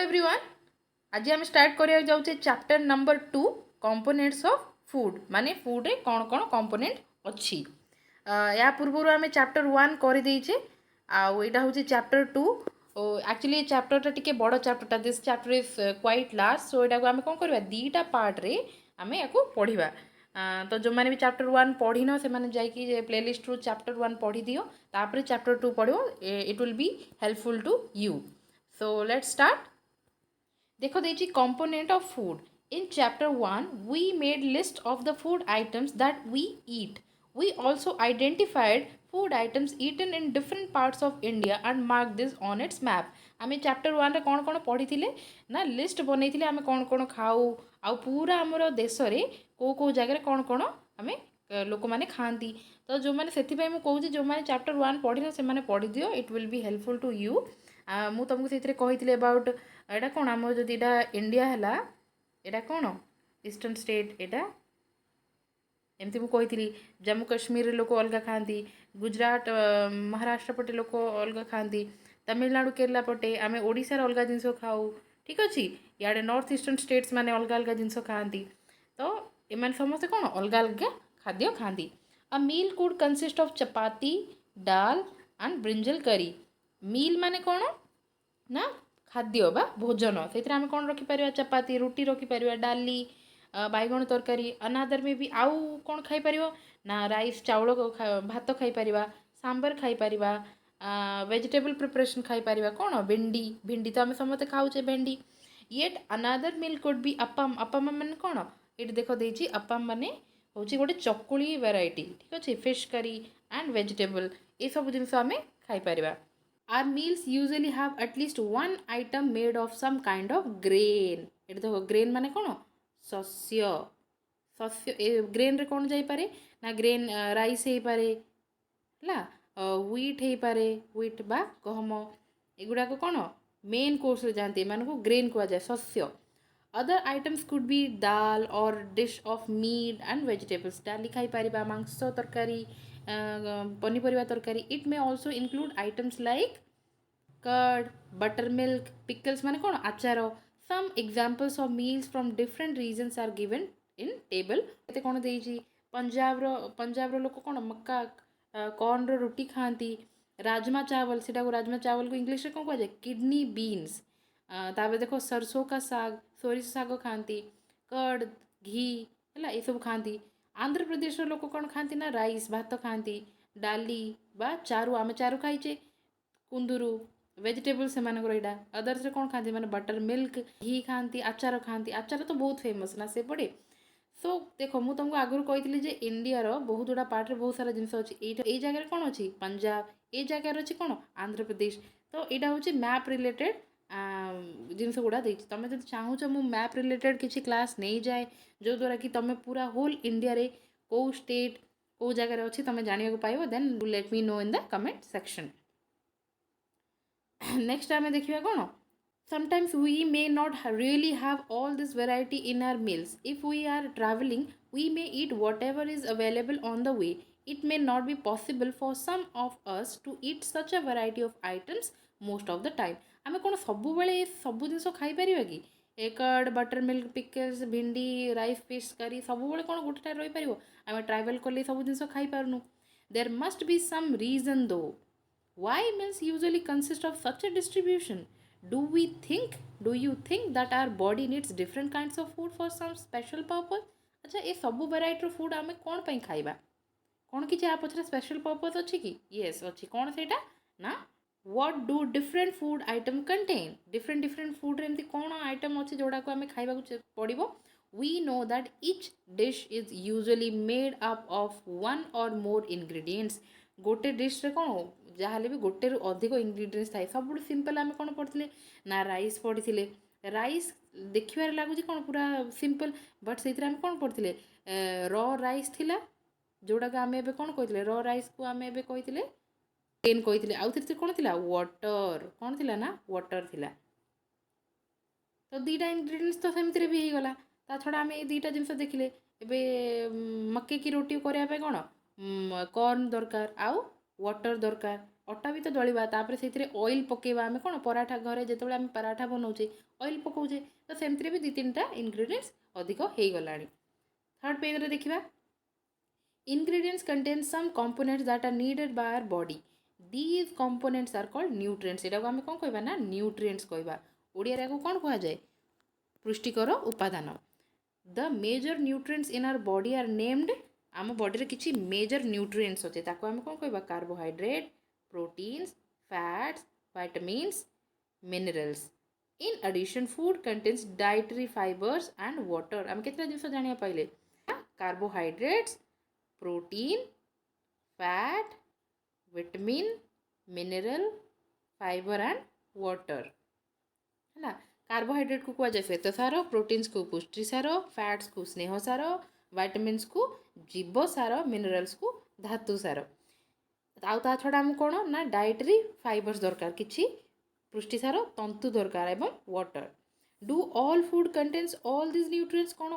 Everyone आज आम start करिया जाउछे chapter number 2 components of food माने फूड रे कौन कौन कंपोनेंट अच्छी या पूर्व आम चैप्टर 1 कर देइछे आउ एटा होचे चैप्टर 2 एक्चुअली चैप्टर टिके बड़ chapter this chapter is quite last so एटा को आम कोन करबा दीटा पार्ट रे आमे याको पढिबा तो जो मैंने भी चैप्टर 1 पढ़िन से मैंने जाइए प्लेलिस्ट रू चैप्टर 1 पढ़ी दियो तापर चैप्टर 2 पढ़ो it will be helpful to you so let's start देखो देची component of food. In chapter 1, we made list of the food items that we eat. We also identified food items eaten in different parts of India and marked this on its map. आमे chapter 1 रे कौन कौन पढ़ी थिले ना list बनै थिले आमे कौन कौन खाऊ आउ पूरा हमर देश रे को जगह कौन कौन आमे लोक माने खांती तो जो माने सेति पय मु कहूची जो माने चैप्टर 1 पढ़िनो से माने पढ़ी दियो it will be helpful to you मु तुमको से कही अबाउट एटा कौन आम जदि एटा इंडिया है एटा कौन ईस्टर्न स्टेट एटा एमती मु कही जम्मू काश्मीर लोक अलग खाती गुजरात महाराष्ट्र पटे लोक अलग खाती तमिलनाडु केरला पटे आम ओडिशार अलग जिनस खाऊ ठीक अच्छे इे नॉर्थ ईस्टर्न स्टेट्स माने अलग अलग जिनस खाती तो एम समस्ते कौन अलग अलग खाद्य खाती अ मील कुड कंसिस्ट ऑफ चपाती डाल एंड ब्रिंजल करी मील माने कौन ना खाद्य बा भोजन से आम कौन रखिपर चपाती रुटी रखिपर डाली बैगण तरकारी अनादर में भी आउ कौन खाईपर ना राइस चाउल भात खाईपर सांबर खाईपर वेजिटेबल प्रिपरेशन खाईपर कौन भेंडी भेंडी तो आम समस्त खाऊे भेंडी yet another meal could be appam appam मैंने कौन ये देख देती अप्पम मैंने हूँ गोटे चकुली वेराइटी ठीक अच्छे फिश करी एंड वेजिटेबल ये सब जिन आम खाईपर Our meals usually have at least one item made of some kind of grain. ये देखो grain माने कौन शस्य शस्य ग्रेन रे कौन जाई पारे ना ग्रेन राइस हे पारे हला व्हीट हे पारे व्हीट बा गहम एगुड़ा को कौन मेन कोर्स रे जानते माने को ग्रेन को जाए शस्य other items could be dal or dish of meat and vegetables डाली खाई पारिबा मांस तरकारी पनीपरिया तरकारी it may also include items like curd butter milk pickles माने कौन आचार some examples of meals from different regions are given in table ये कौन देजी पंजाब रो लोक कौन मक्का कॉर्न रो रोटी खाती राजमा चावल से राजमा चावल को इंग्लिश कौन कह जाए किडनी बीन्स तापर देखो सरसों का साग सोरिष साग खाती कर्ड घी है ये सब खाती आंध्र प्रदेश लोक कौन खाती ना राइस भात खाती डाली बा चारू आम चारू खाइचे कुंदुरु वेजिटेबल से यहाँ अदर्स कौन खाती मैंने बटर मिल्क घी खाती आचार खाती आचार तो बहुत फेमस ना से पड़े सो देखो मुझे तुमको आगुरी कही जे इंडिया रो बहुत गुड़ा पार्ट रे बहुत सारा जिनस अच्छी ये जगह कौन अच्छी पंजाब ये जगह अच्छी कौन आंध्र प्रदेश तो यहाँ हूँ मैप रिलेटेड जिनस गुड़ा तुम जो चाहूच मु मैप रिलेटेड किसी क्लास नहीं जाए जो द्वारा कि तुम पूरा होल इंडिया रे को स्टेट को जगह अच्छी तुम जाना पाइब then let me know in the comment section next आम देखिए कौन sometimes we may not really have all this variety in our meals if we are traveling we may eat whatever is available on the way it may not be possible for some of us to eat such a variety of items most of the time आम कौन सब सब जिन खाईपर कि curd butter milk pickles भिंडी rice fish curry सब कौन गोटे रही पार आम ट्रावेल कले सब जिन खाई पारनु there must be some reason though why meals usually consist of such a distribution do you think that our body needs different kinds of food for some special purpose अच्छा ये सब वेराइटी फूड आम कौन पाई खाइबा कौन कि आप पछरे special purpose अच्छी कि यस अच्छी कौन सेटा ना what do different food item contain different food रे एमती कौन आइटम अच्छी जोड़ा को आम खाइबा पड़िबो we know that each dish is usually made up of one or more ingredients गोटे डिश रे कौन जहाँ भी गोटे रु अधिक इंग्रेडिएंट्स थाए सब सिंपल आम कौन पढ़ते ना राइस पढ़ी राइस देखिबार लगुच कौन पूरा सिंपल बट से कौन पढ़ते र राइस थिला जोड़ा आम ए कौन कहते र राइस को आम ए कही प्लेन कही आउ थे कौन थी वाटर कौन थी ना वाटर थिला तो दीटा इंग्रेडिएंट्स तो सेमती भी हो गला ता छड़ा आम ये दीटा जिनस देखिले एबे मक्के की रोटी करने कौन कॉर्न दरकार आउ वाटर दरकार अटा भी तो दलिबा तापर से ऑयल पकेबा आम कौन पराठा घरे जो आम पराठा बनाऊे ऑयल पकाउे तो सेमती भी 2-3टा इनग्रेडिएंट्स अधिक हो गला। थर्ड पेज रे देखिबा ingredients contain some components that are needed by our body. These components are called nutrients. एटा को आम कौन कहबा ना nutrients कहबा। ओडिया को कौन कहा जाए पुष्टिकर उपादान। The major nutrients in our body are named आम बॉडी रे किछि मेजर न्यूट्रिएंट्स होते ताको आम कौन कहबा carbohydrate proteins fats vitamins minerals. In addition food contains dietary fibers and water. आम केतना जिंस जानिया पाइले carbohydrates protein fat vitamin mineral fibre and water है। कार्बोहाइड्रेट को कहुए श्वेत सार प्रोटीन्स को पुष्टि सार फैट्स को स्नेह सार विटामिन्स को जीव सार मिनरल्स को धातु सार आउ ता छड़ा आम कौन ना डाइटरी फाइबर्स दरकार किछि पुष्टि सार तंतु दरकार एवं water. Do all food contains all this nutrients कौन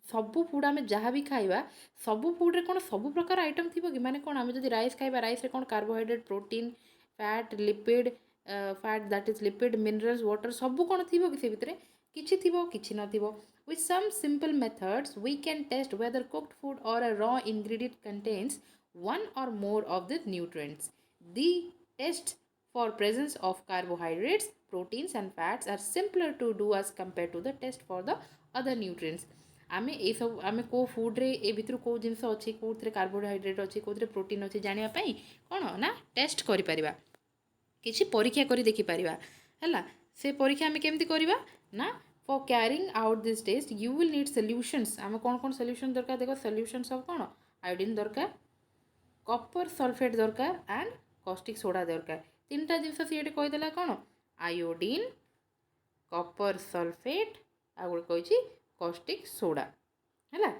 सबू फूड आम जहाँ भी खाइबा सबू फूड्रे कौन सबू प्रकार आइटम थी कि माने कौन आम जब राइस खाइबा राइस रे कौन carbohydrate protein fat lipid fat that is lipid minerals water सबू कौन थी कि से भितर किछि थिबो किछि नथिबो। With some simple methods we can test whether cooked food or a raw ingredient contains one or more of the nutrients. The tests for presence of carbohydrates, proteins and fats are simpler to do as compared to the test for the other nutrients. आमे ए सब आमे को food रे ए भितर को जिंस अछि कोथरे carbohydrate अछि कोथरे protein अछि जानिया पई कोन ना टेस्ट करि परिबा किछि परीक्षा करि देखि परिबा हला। से परीक्षा आमे केमति करिबा ना for carrying out this test you will need solutions. आमे कोन कोन सॉल्यूशन दरकार देखो सॉल्यूशंस ऑफ कोन आयोडीन दरकार कपर सल्फेट दरकार एंड कॉस्टिक सोडा दरकार। 3टा जिनस सी कहीदेला कौन आयोडीन कपर सल्फेट आ गोटे कही कॉस्टिक सोडा है।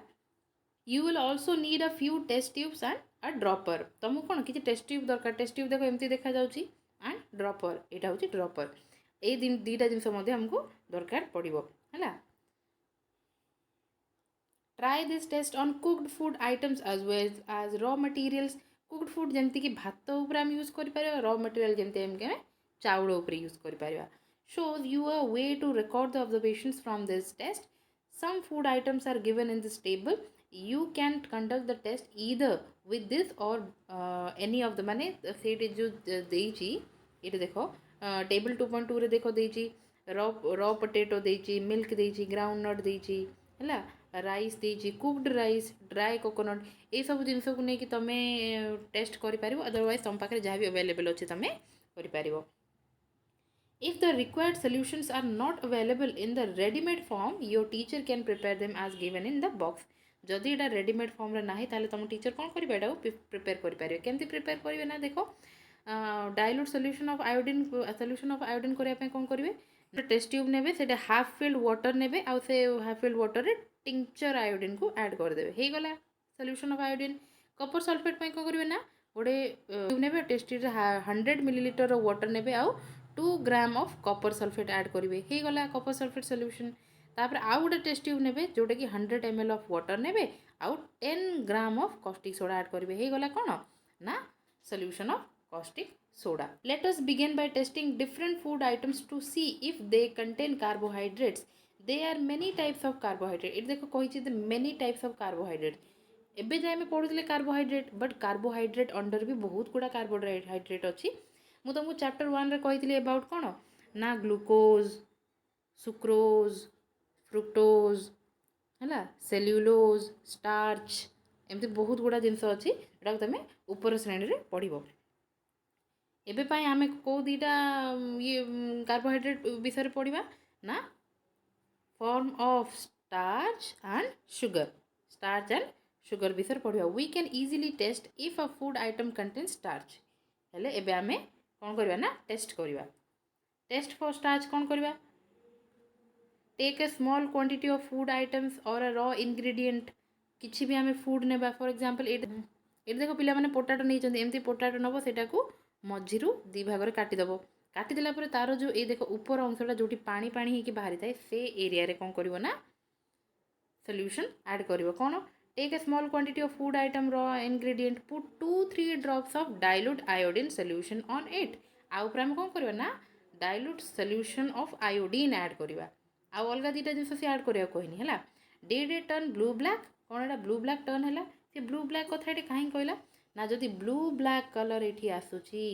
You will also need a few test tubes and a dropper. तुमको कौन किसी टेस्ट ट्यूब दरकार टेस्ट ट्यूब देखो एमती देखा जाउची एंड ड्रॉपर यहाँ हूँ ड्रॉपर ये 2टा जिनस हमको दरकार पड़ो है। Try this test on cooked food items as well as raw materials. Cooked food जमती कि भात ऊपर हम यूज कर पारे raw material जमती हम के चावल ऊपर यूज कर पारे। Shows you a way to record the observations from this test. Some food items are given in this table. You can conduct the test either with this or any of the माने set जो देइची ये देखो table 2.2 रे देखो देइची raw potato देइची milk देइची ग्राउंड नट देइची है राइस देइची कुक्ड राइस ड्राई कोकोनट ये सब जिन को लेकिन तुम टेस्ट कर अदरवाइज तुम पाखे जहाँ भी अवेलेबल अच्छे तुम कर। If the required solutions are not available in the ready-made form, your teacher can prepare them as given in the box. जदि एटा रेडीमेड फॉर्म रे नाही ताले तुम टीचर कौन करिवे एटा प्रिपेयर करि पारे केमति प्रिपेयर करिवे ना देखो डाइल्यूट सॉल्यूशन ऑफ आयोडीन करिया पे कौन करिवे टेस्ट ट्यूब नेबे सेटा हाफ फिल्ड वाटर नेबे आ से हाफ फिल्ड वाटर रे टिंक्चर आयोडीन को ऐड कर देबे हे गला solution of iodine. Kapoor sulphate पे कौन करिवे ना गोटे ट्यूब नेबे टेस्ट ट्यूब रे 100 मिलीलीटर वाटर नेबे आ 2 gram of Kapoor sulphate add करिवे हे गला कपर सल्फेट सॉल्यूशन। तापर आउ गोटे टेस्ट ट्यूब नेबे जोटा कि 100 ml ऑफ वाटर नेबे आउ 10 gram of caustic soda add करिवे हे गला कोन ना solution of caustic soda. Let us begin by testing different food items to see if they contain carbohydrates. There are many types of carbohydrate. it देखो कही the many types of carbohydrate. एबे जाय में पढुले carbohydrate but carbohydrate under भी बहुत गुड़ा carbohydrate अच्छी। मु तुमको चैप्टर 1 रे कही अबाउट कौन ना ग्लूकोज सुक्रोज फ्रुक्टोज है सेल्युलोज स्टार्च एमती बहुत गुड़ा जिनस अच्छी जोटा तुम ऊपर श्रेणी में पढ़। एबे पाई आमे को 2टा ये कार्बोहाइड्रेट विषय पढ़ा ना form of starch and sugar विषय पढ़ा। We can easily test if a food item contain starch हेले एबे आमे कौन करवा ना टेस्ट करवा। टेस्ट फॉर स्टार्च कौन करवा take a small quantity of food items और अ रॉ इंग्रेडिएंट किसी भी आमे फूड नेबा फॉर एग्जांपल ये देखो पिला माने पोटाटो नहीं एमती पोटाटो नब सेटा को मझीरू 2 भाग काटिदेव काटिदेला तार जो ये देख ऊपर अंशटा जो पानी पानी होकर बाहरी थाए से एरिया रे कौन कर ना सॉल्यूशन ऐड कर कौन Take a small quantity of food item raw ingredient, put 2-3 drops of dilute iodine solution on it. आ ऊपर आम कौन करवा ना dilute solution of iodine add करवा आ अलग दुटा जिन से add करवा कहनी है did it turn blue black कौन एटा blue black turn है से blue black कथा ये कहीं कहला ना जदि blue black कलर ये आसूची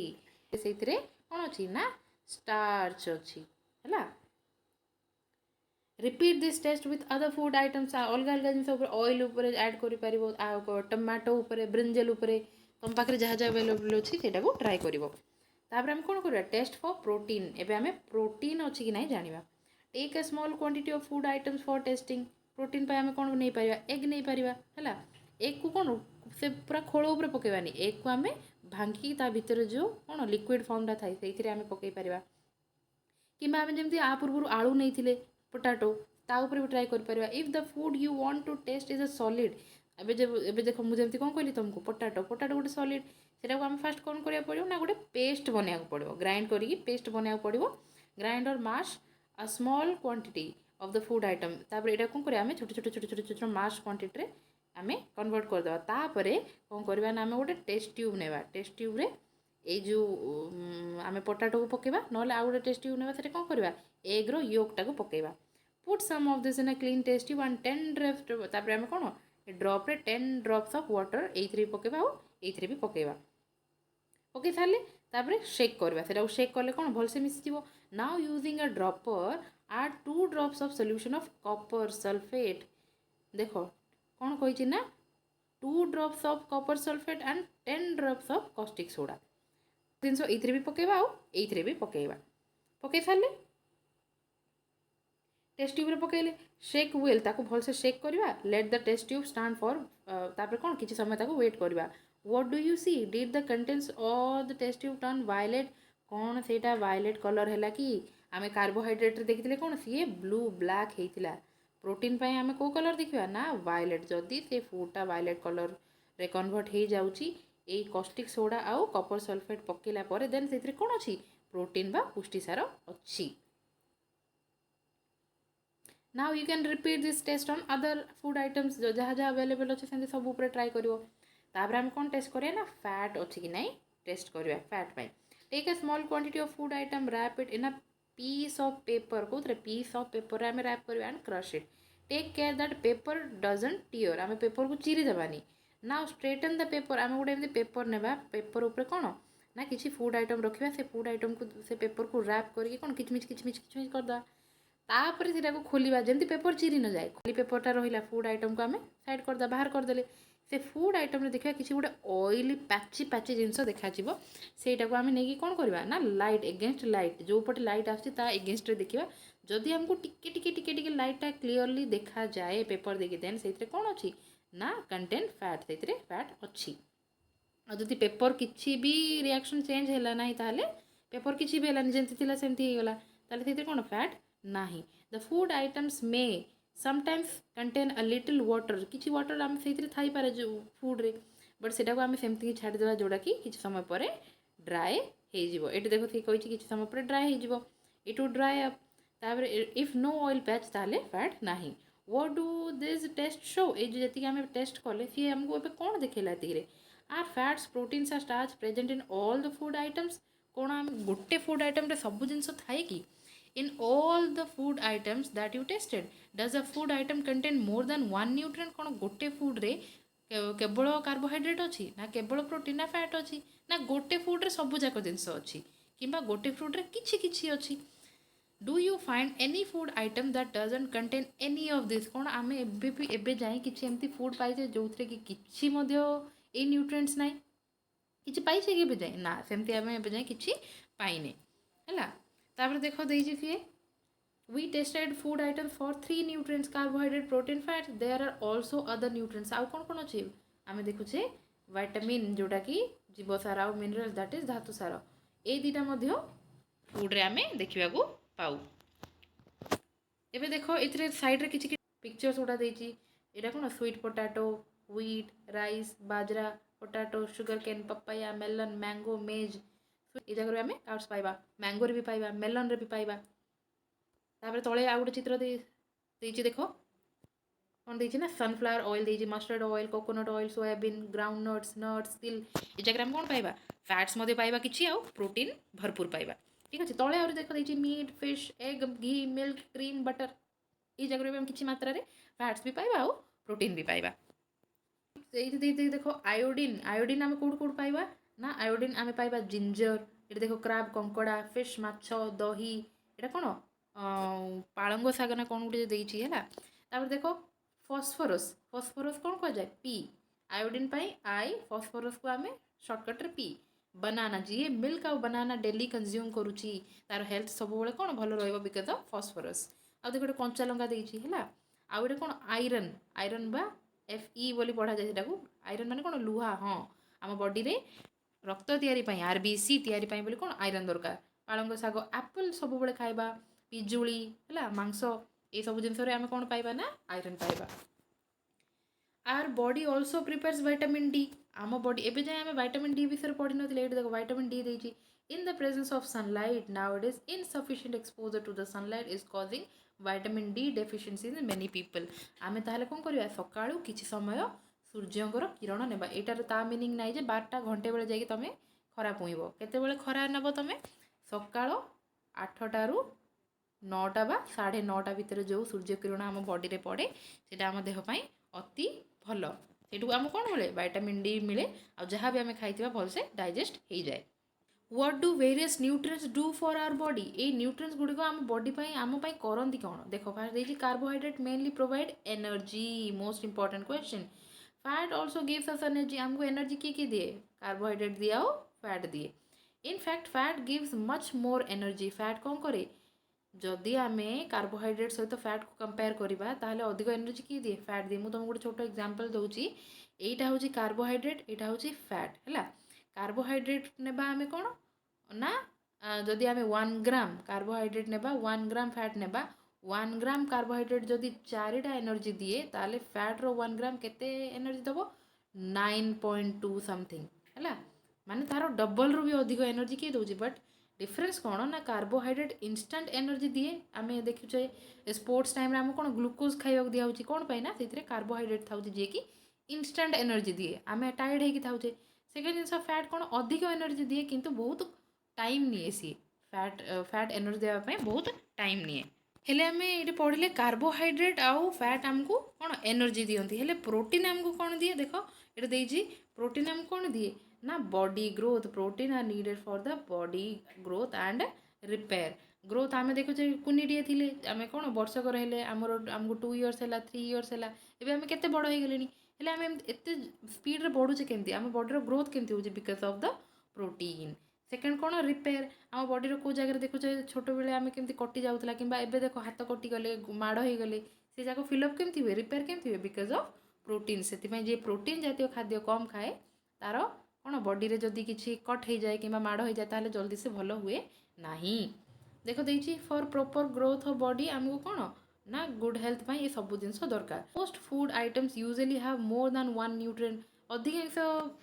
से कौन अच्छी ना starch अच्छी है repeat this test with other food items अलग अलग जिन ऑयल उपर ऐड कर टमाटो ब्रिंजल तुम पाखे जहाँ जहाँ अवेलेबल अच्छी से ट्राए कर आम कौन करवा टेस्ट फॉर प्रोटीन एवं आम प्रोटीन अच्छी कि नहीं जाना take a small quantity of food items for testing protein आम कौन नहीं पार एग नहीं पार है एग को कौन से पूरा खोल उपर पकेबानी एग को आम भांगी भितर जो कौन लिक्विड फॉर्मटा थाए से आम पकई पार कि आम जमी आ पूर्व आलू नहीं पोटाटो ता ऊपर भी ट्राए कर if the food you want to test is a solid एबे देख मुझे कौन कहली तुमको पोटाटो पोटाटो गोटे सॉलिड से आम फास्ट कौन करा पड़ो ना गोटे पेस्ट बनाया पड़ो ग्राइंड करके पेस्ट बनाया पड़ो ग्राइंड और mash a small quantity of the food item तापर एटा कौन करा छोट छोट छोट छोट छोट माश क्वांटिटी आम कन्वर्ट करदे तापर कौन करवा ना आम गोटे टेस्ट ट्यूब नेवा टेस्ट ट्यूब रे ये जो आम पोटाटो को पकेबा नले आउ गोटे टेस्ट ट्यूब नेवा से कौन करवा एग्र योगटा को पकेबा put some of this in a clean test tube and 10 drops तापर आम कौन ड्रॉप रे 10 ड्रॉप्स ऑफ वाटर ये पकेबा और ये भी पकेबा पकई सारे तापर शेक करवा से शेक कले कौन भलसे मिसीज now using a dropper add 2 drops of solution of copper sulphate देख कौन कही ना 2 drops of copper sulphate and 10 drops of caustic soda जिनस ये भी पकेबा ये भी पकेबा पकई सारे टेस्ट ट्यूब रे पकेले शेक वेल ताको भल से शेक करवा let the test tube stand for तापर कौन किसी समय ताको वेट करवा what do you see did the contents of the test tube turn violet कौन सेटा वायलेट कलर है कि आम कार्बोहाइड्रेट देखते कौन सी ब्लू ब्लैक होता प्रोटीन पाई आम कौ कलर देखा ना वायलेट जदि से फूडटा वायलेट कलर रे कन्वर्ट हो जाऊँगी ये कॉस्टिक सोडा आउ कॉपर सल्फेट पकेला पर देन से कौन अच्छी प्रोटीन बा पुष्टिसार अच्छी now you can repeat this test on other food items जो जहाँ जहाँ अवेलेबल अच्छे से सब ऊपर ट्राए कर आम कौन टेस्ट करें ना फैट अच्छी कि नहीं टेस्ट करवा फैट पाई take a small quantity of food item wrap it in a piece of paper कौन पीस ऑफ पेपर आम रैप करवा and crush it take care that paper doesn't tear आम पेपर को चिरी देवानी नाउ स्ट्रेटन द पेपर आम गोटे एमती पेपर नेबा पेपर उपर कौन ना किसी फूड आइटम रखा से फूड आइटम को से पेपर को रैप करके कौन किचमिच किचमिच किचमिच करदा तापर से खोलिया जमी पेपर चिरी न जाए खाली पेपरटा रहा फूड आइटम को आम साइड करदे बाहर करदे से फूड आइटम रे देखा किसी गोटे ऑयली पैची पैची जिनस देखा सेटा को आम नहीं कौन करवा ना लाइट एगेन्स्ट लाइट जो पटे लाइट आसता एगेन्स्ट देखा जदि आमको टिके टिके टिके टिके लाइटा क्लीयरली देखा जाए पेपर देखिए देन से कौन अच्छी ना कंटेंट फैट से फैट अच्छी जदि पेपर किसी भी रिएक्शन चेंज है ना ताले पेपर किसी भी है जमती सेमती गला ताले कौन फैट नहीं the food items may sometimes contain a little water किसी वाटर आम से थी पारे जो फूड रे बट से आम सेमती छाड़देवा जोड़ा कि किसी समय पर ड्राए हो देखो सी कही किसी समय पर ड्राए हो इट वुड ड्राए अप तापर इफ नो ऑयल पैच ताले फैट नहीं what do this test show ये जो जी आम टेस्ट कले सी आमको ए कौन देखला ये are fats proteins are starch present in all the food items कौन आम गोटे फूड आइटम सब जिन थाए कि in all the food items that you tested does a food item contain more than one nutrient कौन गोटे फूड रे केवल कार्बोहाइड्रेट अच्छी ना केवल प्रोटीन ना फैट अच्छी ना गोटे फूड रे सब जाक जिनस अच्छी किंबा गोटे फूड रे किछि किछि अच्छी do you find any food item that doesn't contain any of this कौन आम एबे जाए किछि एमती फूड पाइजे जो कि किछि मध्य ए न्यूट्रिएंट्स नाही किछि पाइछे कि एबे जाए ना सेमती आम एबे जाए किछि पाइने हैला तापर देखो देजी see we tested food items for 3 nutrients carbohydrate protein fat there are also other nutrients आउ कौन कौन अच्छे आम देखुचे विटामिन जोटा कि जीवसार आउ मिनरल्स दैट इज धातु सार ये दुटा फूड रे आम देखा पाऊ एबे देखो ये साइड रे किछि पिक्चर्स गुड़ा देछि एटा कौन स्वीट पोटैटो व्हीट राइस बाजरा potato sugarcane papaya melon mango maize ये जगह आम कार्ब्स पाइबा मैंगो रे भी पाइबा मेलन रे भी पाइबा तापर तले आ गोटे चित्र देछि देख कौन देछि ना सनफ्लावर ऑयल देछि mustard oil coconut oil soyabean ground nuts nuts तिल ए जगह हम कौन पाइबा फैट्स मध्य पाइबा किछि आउ प्रोटीन भरपूर पाइबा ठीक अछि तळे आउर देख देछि मीट फिश एग घी मिल्क क्रीम बटर ए जगह भी हम किछि मात्रा रे फैट्स भी पाइबा आउ प्रोटीन भी पाइबा এইটি দিয়ে দেখো আয়োডিন আয়োডিন আমি কোଉଠୁ কোଉଠୁ পাଇବା না আয়োডিন আমি পাଇବା ଜିଞ୍ଜର ଏଠି ଦେଖ କ୍ରାବ୍ କଙ୍କଡ଼ା ଫିଶ୍ ମାଛ ଦହି ଏଇଟା କ'ଣ ପାଳଙ୍ଗ ଶାଗ ନା କ'ଣ ଗୋଟେ ଦେଇଛି ହେଲା ତାପରେ ଦେଖ ଫସ୍ଫରସ୍ ଫସ୍ଫରସ୍ କ'ଣ କୁହାଯାଏ ପି ଆୟୋଡିନ୍ ପାଇଁ ଆଇ ଫସ୍ଫରସ୍କୁ ଆମେ ସର୍ଟକଟ୍ରେ ପି बनाना ଯିଏ ମିଲ୍କ ଆଉ बनाना ଡେଲି କନଜ୍ୟୁମ୍ କରୁଛି ତାର ହେଲ୍ଥ ସବୁବେଳେ କ'ଣ ଭଲ ରହିବ ବିକଜ ଅଫ୍ ଫସ୍ଫରସ୍ ଆଉ ଦେଖ ଗୋଟେ କଞ୍ଚା ଲଙ୍କା ଦେଇଛି ହେଲା ଆଉ ଗୋଟେ କ'ଣ ଆଇରନ୍ ଆଇରନ୍ ବା FE ବୋଲି ପଢ଼ାଯାଏ ସେଟାକୁ ଆଇରନ୍ ମାନେ କ'ଣ ଲୁହା ହଁ ଆମ ବଡ଼ିରେ ରକ୍ତ ତିଆରି ପାଇଁ RBC ତିଆରି ପାଇଁ ବୋଲି କ'ଣ ଆଇରନ୍ ଦରକାର ପାଳଙ୍ଗ ଶାଗ ଆପଲ୍ ସବୁବେଳେ ଖାଇବା ପିଜୁଳି ହେଲା ମାଂସ ଏସବୁ ଜିନିଷରେ ଆମେ କ'ଣ ପାଇବା ନା ଆଇରନ୍ ପାଇବା our body also prepares vitamin D आम बॉडी एवं जाए आम विटामिन डी विषय पढ़ी नी ये देख विटामिन डी देती in the presence of sunlight now it is insufficient exposure to the sunlight is causing vitamin D deficiency in many people आम ताहले कौन करवा सका किसी समय सूर्यंकर किरण नेबा एटार ता मीनिंग नाई जे 12टा घंटे बेले जाइए तुम खरा पुईब केते खरा नेब तुम सका 8टारू 9टा बा 9:30 भितर जो सूर्य किरण आम बॉडी रे पड़े सेटा आम देह पाई अति भल सेठू आम कौन मिले विटामिन डी मिले आ जहाँ भी आम खाई भलसे डाइजेस्ट हो जाए what do various nutrients do for our body ये न्यूट्रिएंट्स गुड़िक आम बॉडी आम करती कौन देख फास्ट देखिए carbohydrate mainly provide energy most important question fat also gives us energy आमको एनर्जी किए दिए कार्बोहाइड्रेट दिए आउ फैट दिए in fact fat gives much more energy fat कौन करे जदि आम कार्बोहाइड्रेट सहित फैट को कंपेयर करवा ताहले अधिक एनर्जी किए दिए फैट दिए मुझे गोटे छोट एग्जांपल दूसरी यहीटा हूँ कार्बोहाइड्रेट यहाँ हूँ फैट है कार्बोहाइड्रेट नेबा आम कौन ना जदि आम 1 ग्राम कार्बोहाइड्रेट नेबा 1 ग्राम फैट नेबा 1 ग्राम कार्बोहाइड्रेट जदि 4टा एनर्जी दिए ताहले फैट रो 1 ग्राम केते एनर्जी दबो 9.2 समथिंग है माने तार डबल रू भी अधिक एनर्जी किए दूसरी बट डिफरेंस कौन ना कार्बोहाइड्रेट इंस्टेंट एनर्जी दिए आम देखुचे स्पोर्ट्स टाइम आम कौन ग्लूकोज खावा दिखाई कौन पाई ना से कार्बोहाइड्रेट था जी कि इंस्टेंट एनर्जी दिए आम टायर्ड होते सेकेंड जिनस फैट कौन अधिक एनर्जी दिए किंतु बहुत टाइम निए सी फैट एनर्जी देवाई बहुत टाइम निए हेले आम ये पढ़ले कार्बोहाइड्रेट आउ फैट आमको कौन एनर्जी दियंती हेले प्रोटीन आमको कौन दिए देख ये देजी प्रोटीन आमको कौन दिए ना body growth protein are needed for the body growth and repair growth आम देखुचे कुनिटिए थिले आम कौन वर्षक रहे आमको 2 इयर्स है 3 इयर्स है एवं आम केते बड़ हो गले हेले आम एत स्पीड रे बढ़ुचे केमती आम बॉडी ग्रोथ केमती होची because of the protein second कौन रिपेयर आम बॉडी को जगह देखुचे छोट बेले आम केमती कटि जाऊला कि देख हाथ कटि गले माड़ हो गले से जाक फिलअप केमती हुए रिपेयर केमती हुए बिकॉज ऑफ प्रोटीन से जी प्रोटीन जातीय खाद्य कम खाए तार कौन बॉडी रे जदि किसी कट हो जाए कि माड़ हो जाए ताहले जल्दी से भल हुए नहीं देख देखिए for proper growth of body आमको कौन ना गुड हेल्थ पाई ये सब जिन दरकार most food items usually have more than 1 nutrient अधिकांश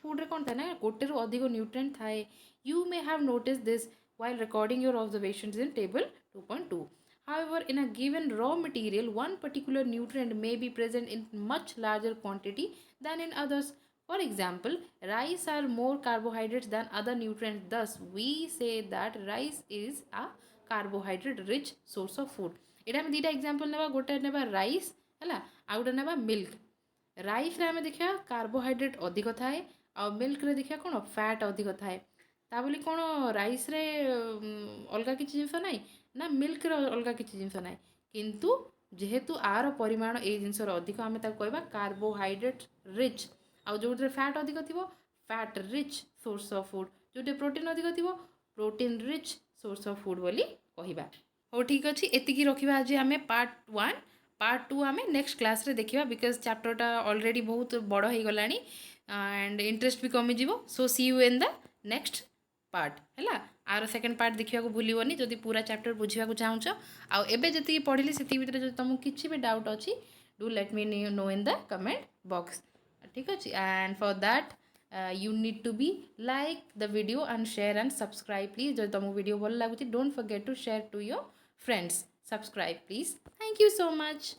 फूड रे कौन था ना गोटे रु अधिक न्यूट्रिएंट थाए you may have notice this while recording your observations in table 2.2 however in a given raw material one particular nutrient may be present in much larger quantity than in others. For example, rice are more carbohydrates than other nutrients. Thus, we say that rice is a carbohydrate rich source of food. एटा हम दीटा example नेबा गोटे नेबा rice हैला आ गोटे नेबा milk rice रे हम देखिया कार्बोहाइड्रेट अधिक थाए आ मिल्क रे देखिया कोन फैट अधिक थाए ता बोली कोन राइस रे अलगा किछि जिंस नाही ना मिल्क रे अलगा किछि जिंस नाही किंतु जेहेतु आर परिमाण ए जिंस रो अधिक आमे ता कहबा कार्बोहाइड्रेट रिच आ जो फैट अधिक थी fat rich source of food जो प्रोटीन अधिक थी protein rich source of food बोली कहवा हो ठीक अच्छे एतिकी रखा आज आम पार्ट 1 पार्ट 2 आम नेक्स्ट क्लास रे देखिबा बिकॉज चैप्टरटा ऑलरेडी बहुत बड़ हो गलानी एंड इंटरेस्ट भी कमिज so see you in the next part है आर सेकेंड पार्ट देखा भूलनी जदि पूरा चैप्टर बुझा चाहूच आबे जी पढ़ी से भितर तुमको किसी भी डाउट अच्छी do let me know in the comment box ठीक अच्छे and for that you need to be like the video and share and subscribe please जो तुमको वीडियो भल लगुच don't forget to share to your friends subscribe please thank you so much